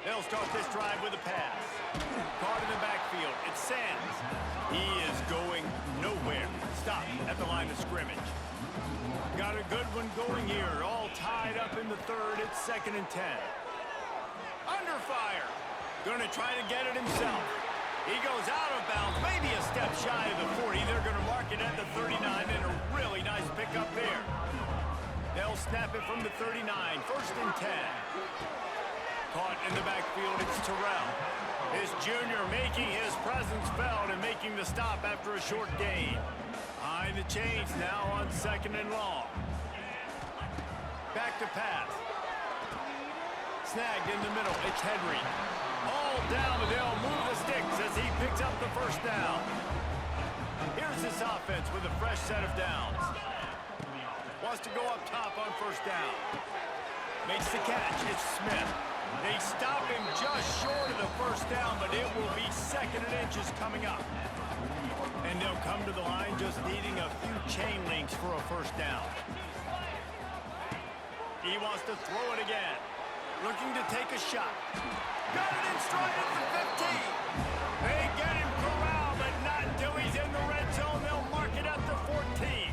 They'll start this drive with a pass. Caught in the backfield. It's Sands. He is going nowhere. Stop at the line of scrimmage. Got a good one going here. All tied up in the third. It's 2nd and 10. Under fire. Gonna try to get it himself. He goes out of bounds, maybe a step shy of the 40. They're gonna mark it at the 39, and a really nice pickup there. They'll snap it from the 39, 1st and 10. Caught in the backfield, it's Terrell. This junior making his presence felt and making the stop after a short gain. Behind the chains now on 2nd and long. Back to pass. Snagged in the middle, it's Henry. All down, but they'll move the sticks as he picks up the 1st down. Here's this offense with a fresh set of downs. Wants to go up top on 1st down. Makes the catch, it's Smith. They stop him just short of the 1st down, but it will be 2nd and inches coming up. And they'll come to the line just needing a few chain links for a 1st down. He wants to throw it again. Looking to take a shot. Got it in stride at the 15. They get him corralled, but not until he's in the red zone. They'll mark it at the 14.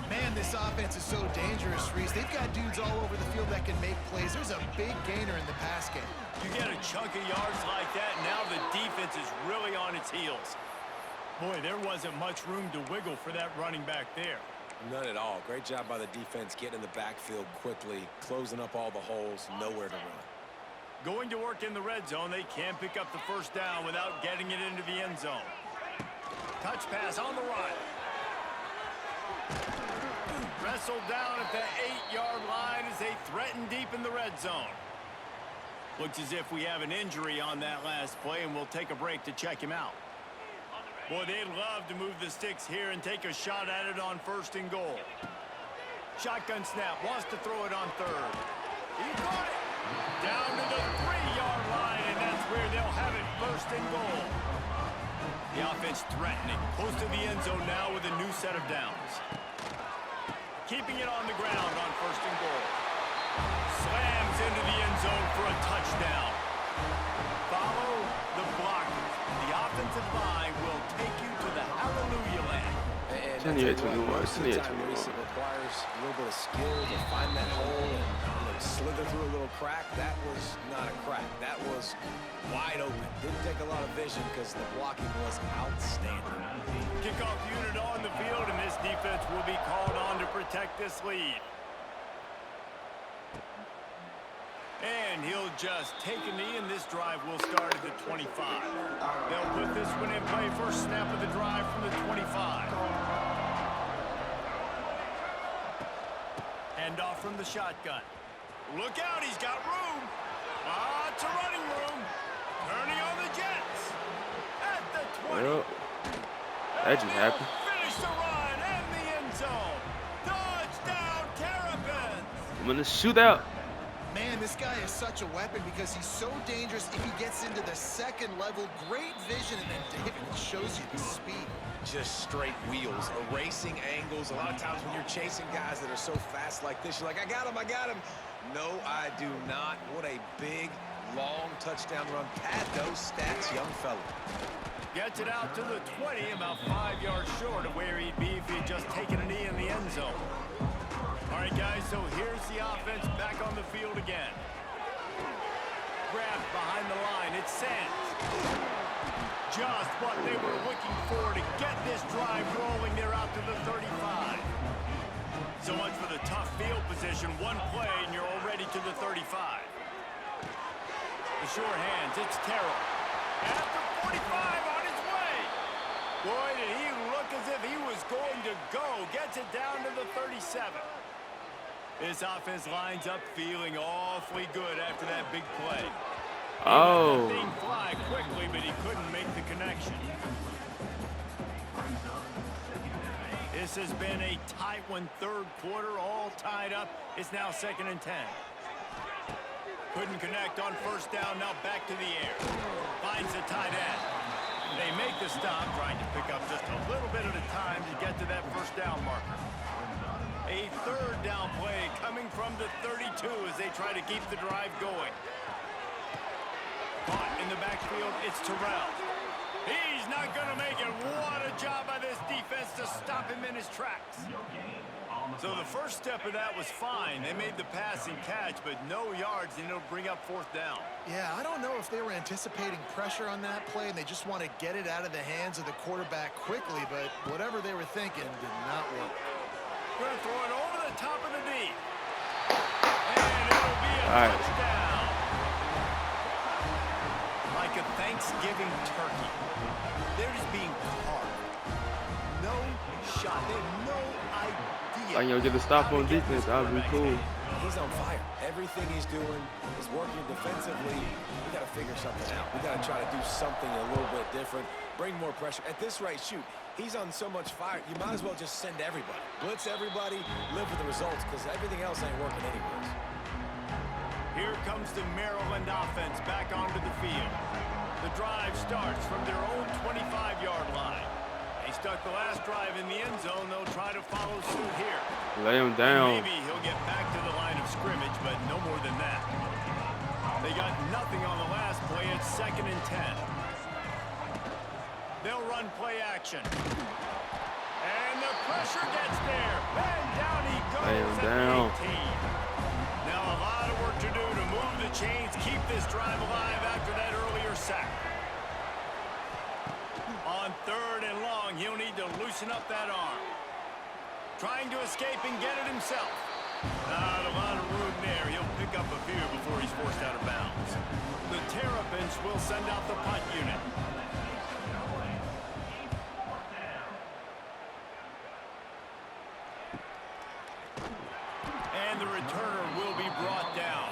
Man, this offense is so dangerous, Reese. They've got dudes all over the field that can make plays. There's a big gainer in the pass game. You get a chunk of yards like that, now the defense is really on its heels. Boy, there wasn't much room to wiggle for that running back there. None at all. Great job by the defense getting in the backfield quickly, closing up all the holes, nowhere to run. Going to work in the red zone, they can't pick up the 1st down without getting it into the end zone. Touch pass on the run. Wrestled down at the 8-yard line as they threaten deep in the red zone. Looks as if we have an injury on that last play, and we'll take a break to check him out. Boy, they'd love to move the sticks here and take a shot at it on 1st and goal. Shotgun snap, wants to throw it on 3rd. He got it! Down to the 3-yard line, and that's where they'll have it 1st and goal. The offense threatening, close to the end zone now with a new set of downs. Keeping it on the ground on 1st and goal. Slams into the end zone for a touchdown. Follow the blockers. The offensive line will take you to the hallelujah land. And it requires a little bit of skill to find that hole and slither through a little crack. That was not a crack. That was wide open. Didn't take a lot of vision because the blocking was outstanding. Kickoff unit on the field, and this defense will be called on to protect this lead. And he'll just take a knee, and this drive will start at the 25. They'll put this one in play. 1st snap of the drive from the 25. Hand off from the shotgun. Look out, he's got room. Lots of running room. Turning on the Jets. At the 20. Well, that just happened. Finish the run and the end zone. Touchdown, Terrapins. I'm in the shootout. Man, this guy is such a weapon because he's so dangerous if he gets into the 2nd level. Great vision, and then David shows you the speed. Just straight wheels, erasing angles. A lot of times when you're chasing guys that are so fast like this, you're like, I got him, I got him. No, I do not. What a big, long touchdown run. Pad those stats, young fella. Gets it out to the 20, about 5 yards short of where he'd be if he'd just taken a knee in the end zone. All right, guys, so here's the offense back on the field again. Grabbed behind the line, it's Sands. Just what they were looking for to get this drive rolling. They're out to the 35. So much for the tough field position. One play, and you're already to the 35. The sure hands, it's Terrell. At the 45 on his way. Boy, did he look as if he was going to go. Gets it down to the 37. This offense lines up feeling awfully good after that big play. Oh. He let that thing fly quickly, but he couldn't make the connection. This has been a tight one, 3rd quarter, all tied up. It's now 2nd and 10. Couldn't connect on 1st down, now back to the air. Finds the tight end. They make the stop, trying to pick up just a little bit at a time to get to that 1st down marker. A 3rd down play coming from the 32 as they try to keep the drive going. punt. In the backfield, it's Terrell. He's not going to make it. What a job by this defense to stop him in his tracks. So the first step of that was fine. They made the passing catch, but no yards, and it'll bring up 4th down. Yeah, I don't know if they were anticipating pressure on that play, and they just want to get it out of the hands of the quarterback quickly, but whatever they were thinking did not work. We're going to throw it over the top of the knee. And it'll be a touchdown. Like a Thanksgiving turkey. They're just being carved. No shot. They have no idea. Like, you know, get a stop on defense. That would be cool. He's on fire. Everything he's doing is working defensively. We got to figure something out. We got to try to do something a little bit different. Bring more pressure. At this rate, shoot. He's on so much fire. You might as well just send everybody. Blitz everybody. Live with the results because everything else ain't working anyways. Here comes the Maryland offense back onto the field. The drive starts from their own 25-yard line. They stuck the last drive in the end zone. They'll try to follow suit here. Lay him down. Maybe he'll get back to the line of scrimmage, but no more than that. They got nothing on the last play. It's 2nd and 10. They'll run play action. And the pressure gets there. And down he goes. Lay him down. 18. Now a lot of work to do to move the chains, keep this drive alive after that earlier sack. On 3rd and long, he'll need to loosen up that arm. Trying to escape and get it himself. Not a lot of room there. He'll pick up a few before he's forced out of bounds. The Terrapins will send out the punt unit. And the returner will be brought down.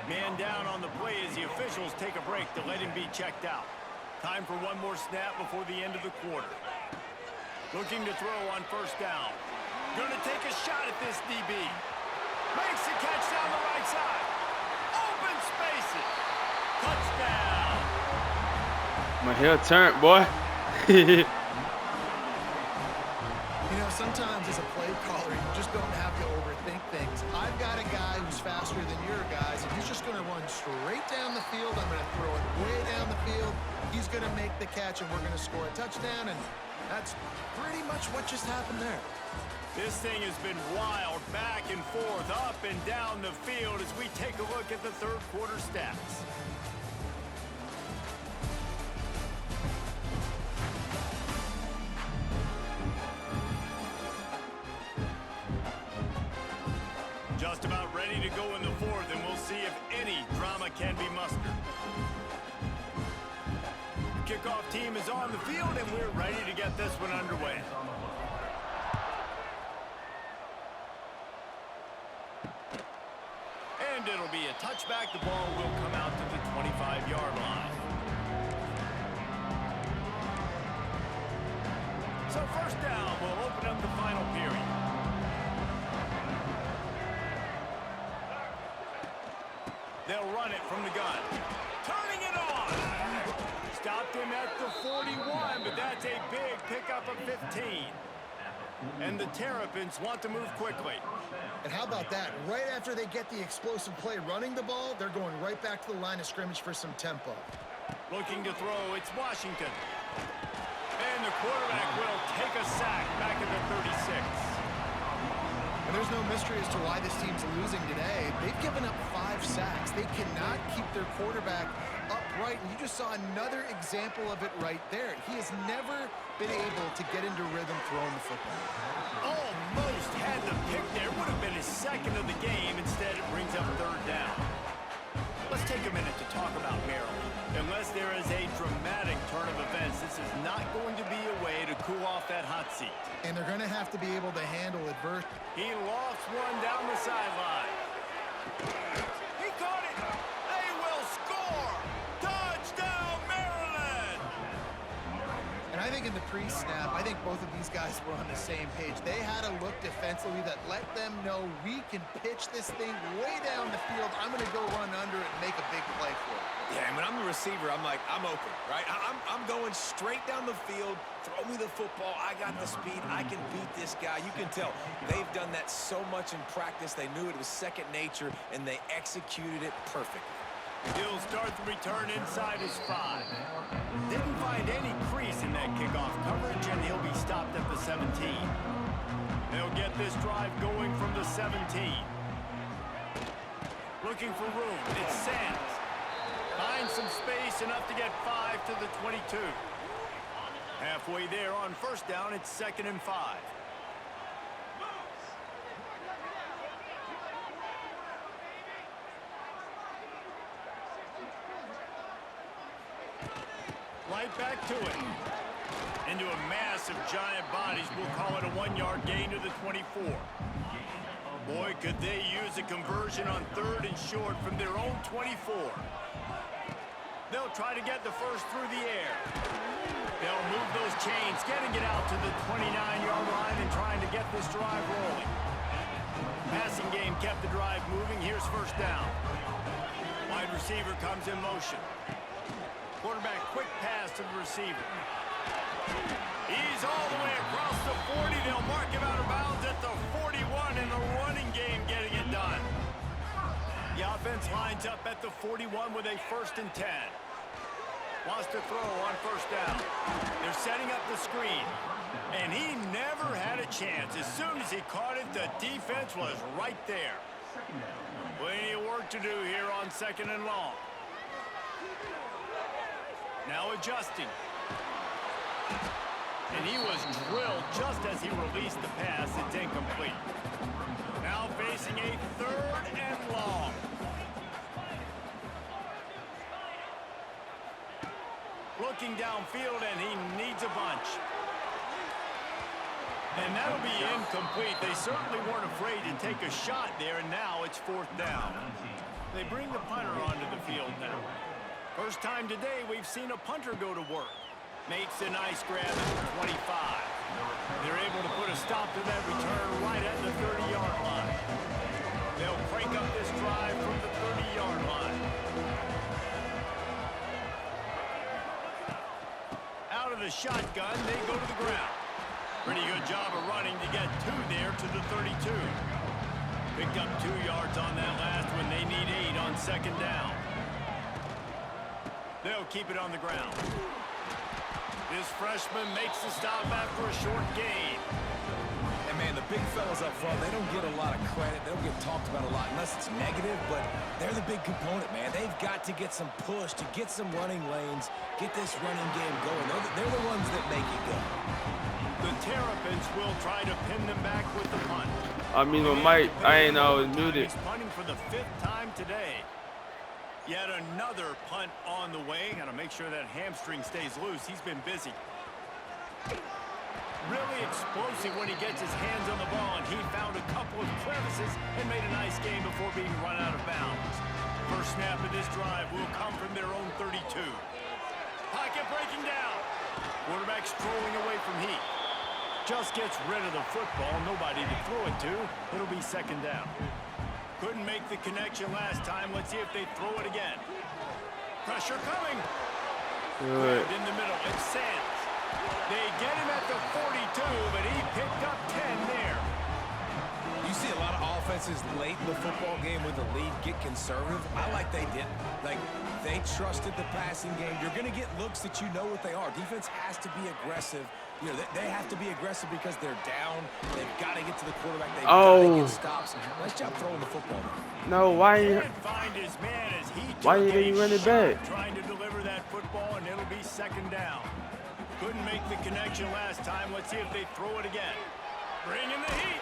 Man down on the play as the officials take a break to let him be checked out. Time for one more snap before the end of the quarter. Looking to throw on 1st down. Going to take a shot at this DB. Makes the catch down the right side. Open spaces. Touchdown. My hair turned, boy. You know, sometimes as a play caller, you just don't have to overthink things. I've got a guy who's faster than your guys, and he's just going to run straight down the field. I'm going to throw it way down the field. He's going to make the catch, and we're going to score a touchdown, and that's pretty much what just happened there. This thing has been wild, back and forth, up and down the field as we take a look at the 3rd quarter stats. Just about ready to go in the 4th, and we'll see if any drama can be mustered. The kickoff team is on the field, and we're ready to get this one underway. And it'll be a touchback. The ball will come out to the 25-yard line. So 1st down will open up the final period. They'll run it from the gun. Turning it on. Stopped him at the 41, but that's a big pickup of 15. And the Terrapins want to move quickly. And how about that? Right after they get the explosive play running the ball, they're going right back to the line of scrimmage for some tempo. Looking to throw, it's Washington. And the quarterback will take a sack back at the 36. And there's no mystery as to why this team's losing today. They've given up 5 sacks. They cannot keep their quarterback upright. And you just saw another example of it right there. He has never been able to get into rhythm throwing the football. Almost had the pick there. Would have been his 2nd of the game. Instead, it brings up 3rd down. Let's take a minute to talk about Maryland. Unless there is a dramatic turn of events, this is not going to be a way to cool off that hot seat. And they're going to have to be able to handle adversity. He lofts one down the sideline. He caught it. They will score. Touchdown, Maryland. And I think in the pre-snap, I think both of these guys were on the same page. They had a look defensively that let them know we can pitch this thing way down the field. I'm going to go run under it and make a big play for it. Yeah, and when I'm the receiver, I'm like, I'm open, right? I'm going straight down the field. Throw me the football. I got the speed. I can beat this guy. You can tell they've done that so much in practice. They knew it was second nature, and they executed it perfectly. He'll start the return inside his 5. Didn't find any crease in that kickoff coverage, and he'll be stopped at the 17. They'll get this drive going from the 17. Looking for room. It's Sands. Finds some space, enough to get 5 to the 22. Halfway there on first down, it's 2nd and 5. Right back to it. Into a mass of giant bodies. We'll call it a 1-yard gain to the 24. Boy, could they use a conversion on 3rd and short from their own 24. They'll try to get the first through the air. They'll move those chains, getting it out to the 29-yard line and trying to get this drive rolling. Passing game kept the drive moving. Here's first down. Wide receiver comes in motion. Quarterback quick pass to the receiver. He's all the way across the 40. They'll mark him out of bounds at the 41 in the running game, getting it done. The offense lines up at the 41 with a 1st and 10. Wants to throw on first down. They're setting up the screen. And he never had a chance. As soon as he caught it, the defense was right there. Plenty of work to do here on 2nd and long. Now adjusting. And he was drilled just as he released the pass. It's incomplete. Now facing a 3rd and long. Looking downfield, and he needs a bunch. And that'll be incomplete. They certainly weren't afraid to take a shot there, and now it's 4th down. They bring the punter onto the field now. First time today we've seen a punter go to work. Makes a nice grab at the 25. They're able to put a stop to that return right at the 30-yard line. They'll crank up this drive from the 30-yard line. Out of the shotgun, they go to the ground. Pretty good job of running to get 2 there to the 32. Picked up 2 yards on that last one. They need 8 on 2nd down. They'll keep it on the ground. This freshman makes the stop after a short gain. And, man, the big fellas up front, they don't get a lot of credit. They don't get talked about a lot unless it's negative, but they're the big component, man. They've got to get some push, to get some running lanes, get this running game going. They're the ones that make it go. The Terrapins will try to pin them back with the punt. I mean, Mike, I ain't always muted. He's punting for the 5th time today. Yet another punt on the way. Got to make sure that hamstring stays loose. He's been busy. Really explosive when he gets his hands on the ball, and he found a couple of crevices and made a nice game before being run out of bounds. First snap of this drive will come from their own 32. Pocket breaking down. Quarterback strolling away from Heat. Just gets rid of the football. Nobody to throw it to. It'll be 2nd down. Couldn't make the connection last time. Let's see if they throw it again. Pressure coming. Good. In the middle, it's Sands. They get him at the 42, but he picked up 10 there. You see a lot of offenses late in the football game with the lead get conservative. I like they didn't. Like, they trusted the passing game. You're going to get looks that you know what they are. Defense has to be aggressive. You know, they have to be aggressive because they're down. They've got to get to the quarterback. They've got to get stops. Nice job throwing the football. No, why you didn't run it back? Trying to deliver that football, and it'll be 2nd down. Couldn't make the connection last time. Let's see if they throw it again. Bring in the heat.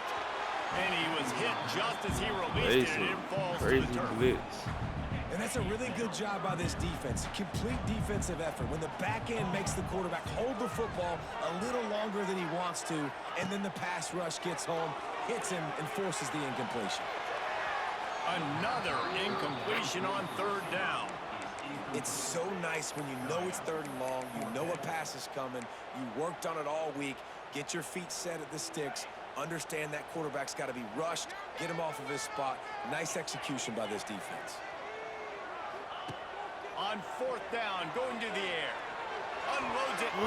And he was hit just as he released it, and it falls to the turf. Blitz. And that's a really good job by this defense. Complete defensive effort. When the back end makes the quarterback hold the football a little longer than he wants to, and then the pass rush gets home, hits him, and forces the incompletion. Another incompletion on 3rd down. It's so nice when you know it's 3rd and long, you know a pass is coming, you worked on it all week, get your feet set at the sticks, understand that quarterback's got to be rushed, get him off of his spot. Nice execution by this defense. On 4th down, going to the air. Unloads it.